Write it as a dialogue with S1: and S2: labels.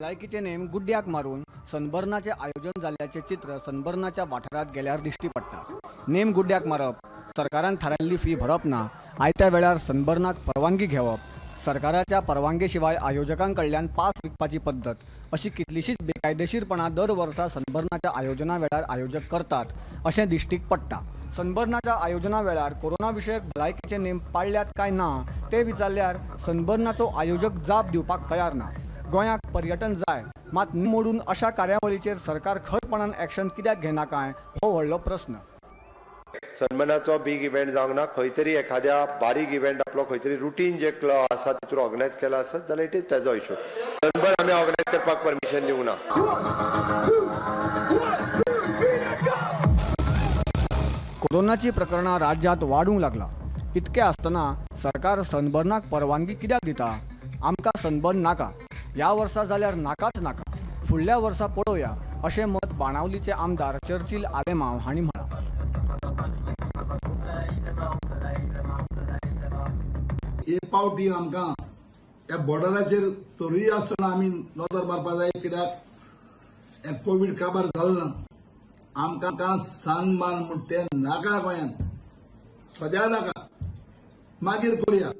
S1: भलायकीचे name गुड्ड्याक मारून सनबर्नाचे आयोजन जाल्ल्याचे चित्र सनबर्नाच्या वाठारात गेल्यार दिश्टी पडटा। नेम गुड्ड्याक मारप, सरकारान थारायल्ली फी भरप ना, आयत्या वेळार सनबर्नाक परवानगी घेवप, सरकाराच्या परवानगे शिवाय आयोजकांकडल्यान पास विकपाची पद्धत अशी कितलीशीच बेकायदेशीरपणां दर वर्सा सनबर्नाच्या आयोजना वेळार आयोजक करतात अशें दिश्टीक पडटा। सनबर्नाच्या आयोजना वेळार कोरोना विशयक भलायकीचे नेम पाळल्यात काय ना ते विचारल्यार सनबर्नाचो आयोजक जाप दिवपाक तयार ना। गोंयाक पर्यटन जाय, मात मोडून अशा कार्यावळीचेर सरकार खरपणान एक्शन कित्याक घेना काय हो व्हडलो प्रस्न।
S2: सन्मानाचो बिग इव्हेंट जावंक ना, खंय तरी एखाद्या बारीक इव्हेंट आपलो खंय तरी रुटीन जे क्लब आसा तितून ऑर्गनायज केला आसत जाल्यार इट इज तेजो इशू। सनबर्न आमी ऑर्गनायज करपाक परमिशन दिवंक ना।
S1: कोरोनाची प्रकरणां राज्यांत वाडूंक लागला, इतके आसतना सरकार सनबर्नाक परवानगी कित्याक दिता? आमकां सनबर्न नाका, ह्या वर्सा जाल्यार नाकाच नाका, फुडल्या वर्सा पळोवया अशें मत बाणावलीचे आमदार चर्चिल आलेमांव हांणी म्हळां।
S3: एक पावटी आमकां ह्या बॉर्डराचेर तोरूय आसतना आमी नजर मारपाक जाय, कित्याक हें कोवीड काबार जालो ना। आमकां सनमान म्हणटा तें नाका गोंयांत, सद्या नाका, मागीर करुया।